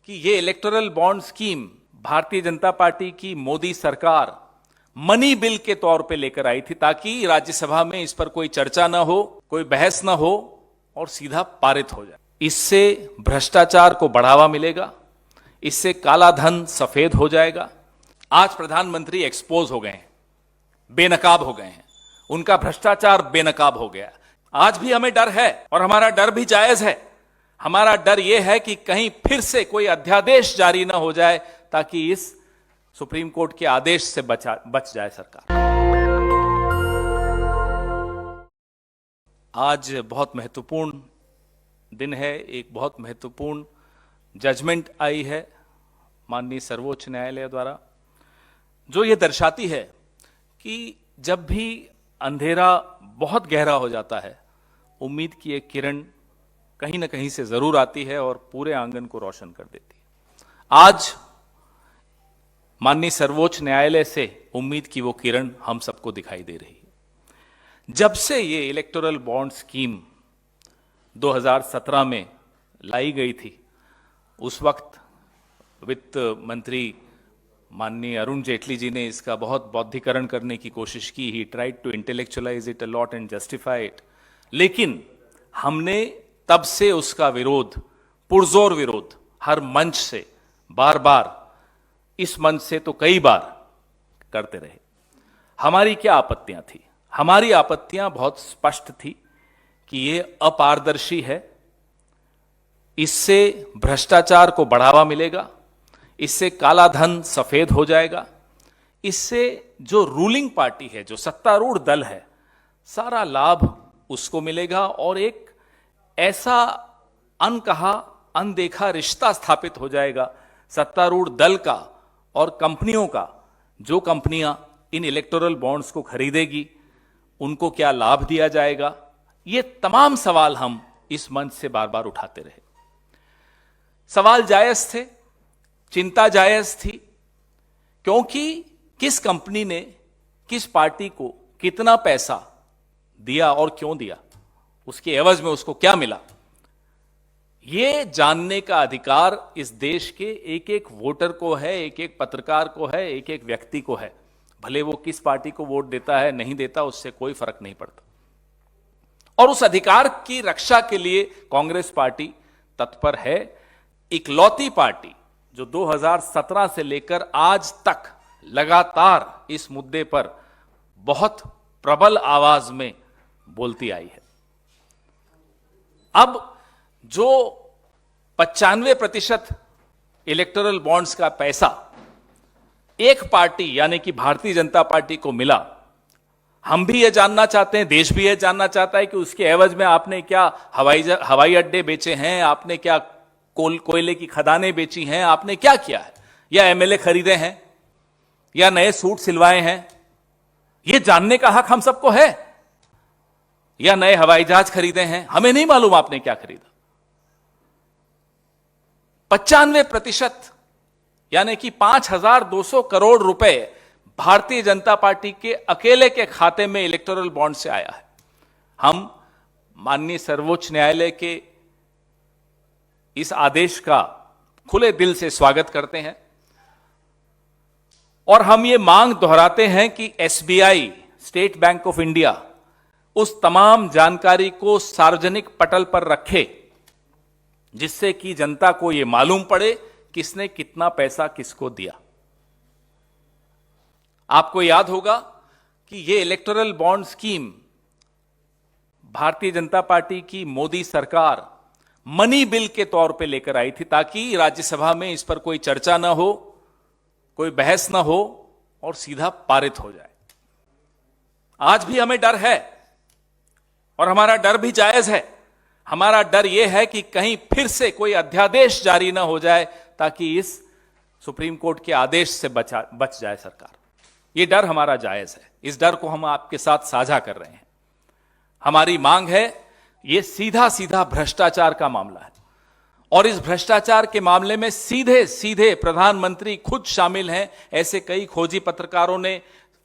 कि ये electoral bond scheme Bharatiya Janata party की मोदी सरकार मनी बिल के तौर पे लेकर आई थी, ताकि राज्यसभा में इस पर कोई चर्चा ना हो, कोई बहस ना हो और सीधा पारित हो जाए। इससे भ्रष्टाचार को बढ़ावा मिलेगा, इससे काला धन सफेद हो जाएगा। आज प्रधानमंत्री एक्सपोज हो गए हैं, बेनकाब हो गए हैं, उनका भ्रष्टाचार बेनकाब हो गया। आज भी हमें डर है और हमारा डर भी जायज है। हमारा डर यह है कि कहीं फिर से कोई अध्यादेश जारी ना हो जाए, ताकि इस सुप्रीम कोर्ट के आदेश से बच जाए सरकार। आज बहुत महत्वपूर्ण दिन है, एक बहुत महत्वपूर्ण जजमेंट आई है माननीय सर्वोच्च न्यायालय द्वारा, जो ये दर्शाती है कि जब भी अंधेरा बहुत गहरा हो जाता है, उम्मीद की एक किरण कहीं ना कहीं से जरूर आती है और पूरे आंगन को रोशन कर देती है। आज माननीय सर्वोच्च न्यायालय से उम्मीद की वो किरण हम सबको दिखाई दे रही है। जब से ये इलेक्टोरल बॉन्ड स्कीम 2017 में लाई गई थी, उस वक्त वित्त मंत्री माननीय अरुण जेटली जी ने इसका बहुत बौद्धिकरण करने की कोशिश की। He tried to intellectualize it a lot and justify it, लेकिन हमने तब से उसका विरोध, पुरजोर विरोध, हर मंच से बार बार, इस मंच से तो कई बार करते रहे। हमारी क्या आपत्तियां थी? हमारी आपत्तियां बहुत स्पष्ट थी कि यह अपारदर्शी है, इससे भ्रष्टाचार को बढ़ावा मिलेगा, इससे काला धन सफेद हो जाएगा, इससे जो रूलिंग पार्टी है, जो सत्तारूढ़ दल है, सारा लाभ उसको मिलेगा और एक ऐसा अनकहा अनदेखा रिश्ता स्थापित हो जाएगा सत्तारूढ़ दल का और कंपनियों का। जो कंपनियां इन इलेक्टोरल बॉन्ड्स को खरीदेगी, उनको क्या लाभ दिया जाएगा? ये तमाम सवाल हम इस मंच से बार बार उठाते रहे। सवाल जायज थे, चिंता जायज थी, क्योंकि किस कंपनी ने किस पार्टी को कितना पैसा दिया और क्यों दिया, उसके एवज में उसको क्या मिला, यह जानने का अधिकार इस देश के एक एक वोटर को है, एक एक पत्रकार को है, एक एक व्यक्ति को है। भले वो किस पार्टी को वोट देता है नहीं देता, उससे कोई फर्क नहीं पड़ता। और उस अधिकार की रक्षा के लिए कांग्रेस पार्टी तत्पर है। इकलौती पार्टी जो 2017 से लेकर आज तक लगातार इस मुद्दे पर बहुत प्रबल आवाज में बोलती आई है। अब जो 95% इलेक्टोरल बॉन्ड्स का पैसा एक पार्टी यानी कि भारतीय जनता पार्टी को मिला, हम भी यह जानना चाहते हैं, देश भी यह जानना चाहता है कि उसके एवज में आपने क्या हवाई अड्डे बेचे हैं, आपने क्या कोयले की खदानें बेची हैं, आपने क्या किया है, या एमएलए खरीदे हैं, या नए सूट सिलवाए हैं। यह जानने का हक हम सबको है। या नए हवाई जहाज खरीदे हैं, हमें नहीं मालूम आपने क्या खरीदा। 95% यानी कि 5,200 करोड़ रुपए भारतीय जनता पार्टी के अकेले के खाते में इलेक्टोरल बॉन्ड से आया है। हम माननीय सर्वोच्च न्यायालय के इस आदेश का खुले दिल से स्वागत करते हैं और हम ये मांग दोहराते हैं कि SBI, state bank of India, उस तमाम जानकारी को सार्वजनिक पटल पर रखे जिससे कि जनता को यह मालूम पड़े किसने कितना पैसा किसको दिया। आपको याद होगा कि यह electoral bond scheme Bharatiya Janata party की मोदी सरकार मनी बिल के तौर पे लेकर आई थी, ताकि राज्यसभा में इस पर कोई चर्चा ना हो, कोई बहस ना हो और सीधा पारित हो जाए। आज भी हमें डर है और हमारा डर भी जायज है। हमारा डर यह है कि कहीं फिर से कोई अध्यादेश जारी ना हो जाए, ताकि इस सुप्रीम कोर्ट के आदेश से बच जाए सरकार। यह डर हमारा जायज है। इस डर को हम आपके साथ साझा कर रहे हैं। हमारी मांग है, यह सीधा सीधा भ्रष्टाचार का मामला है और इस भ्रष्टाचार के मामले में सीधे सीधे प्रधानमंत्री खुद शामिल हैं। ऐसे कई खोजी पत्रकारों ने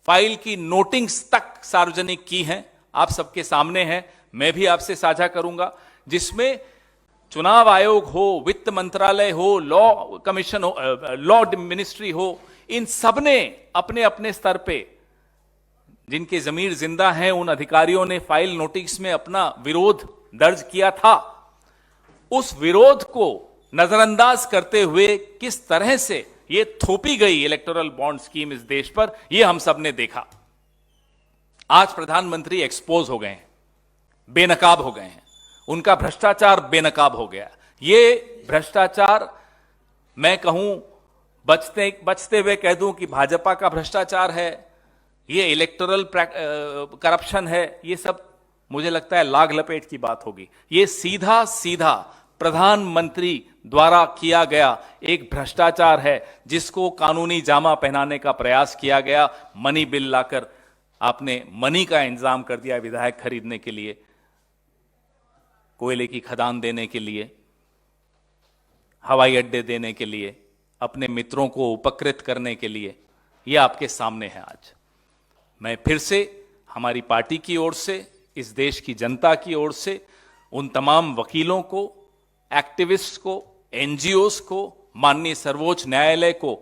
फाइल की नोटिंग्स तक सार्वजनिक की हैं, आप सबके सामने हैं, मैं भी आपसे साझा करूंगा, जिसमें चुनाव आयोग हो, वित्त मंत्रालय हो, लॉ कमीशन हो, लॉ मिनिस्ट्री हो, इन सब ने अपने अपने स्तर पे जिनके जमीर जिंदा हैं उन अधिकारियों ने फाइल नोटिस में अपना विरोध दर्ज किया था। उस विरोध को नजरअंदाज करते हुए किस तरह से ये थोपी गई इलेक्टोरल बॉन्ड स्कीम इस देश पर, यह हम सब ने देखा। आज प्रधानमंत्री एक्सपोज हो गए हैं, बेनकाब हो गए हैं, उनका भ्रष्टाचार बेनकाब हो गया। ये भ्रष्टाचार मैं कहूं बचते हुए कह दूं कि भाजपा का भ्रष्टाचार है, ये इलेक्टोरल करप्शन है, ये सब मुझे लगता है लाग लपेट की बात होगी। ये सीधा सीधा प्रधानमंत्री द्वारा किया गया एक भ्रष्टाचार है जिसको कानूनी जामा पहनाने का प्रयास किया गया। मनी बिल लाकर आपने मनी का इंतजाम कर दिया विधायक खरीदने के लिए, कोयले की खदान देने के लिए, हवाई अड्डे देने के लिए, अपने मित्रों को उपकृत करने के लिए। यह आपके सामने है। आज मैं फिर से हमारी पार्टी की ओर से, इस देश की जनता की ओर से उन तमाम वकीलों को, एक्टिविस्ट को, एनजीओस को, माननीय सर्वोच्च न्यायालय को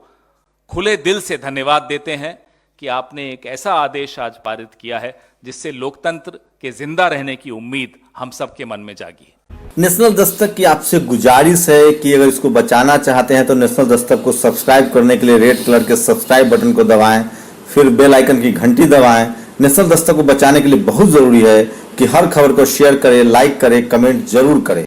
खुले दिल से धन्यवाद देते हैं कि आपने एक ऐसा आदेश आज पारित किया है जिससे लोकतंत्र के जिंदा रहने की उम्मीद हम सबके मन में जागी है। नेशनल दस्तक की आपसे गुजारिश है कि अगर इसको बचाना चाहते हैं तो नेशनल दस्तक को सब्सक्राइब करने के लिए रेड कलर के सब्सक्राइब बटन को दबाएं, फिर बेल आइकन की घंटी दबाएं। नेशनल दस्तक को बचाने के लिए बहुत जरूरी है कि हर खबर को शेयर करें, लाइक करें, कमेंट जरूर करें।